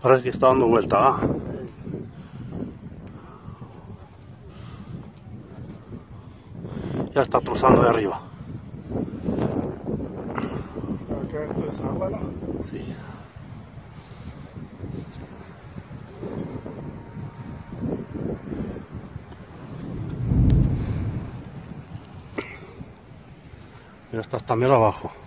Ahora es que está dando vuelta. Ya está trozando de arriba. Esto es agua, ¿no? Sí. Mira, está hasta mero abajo.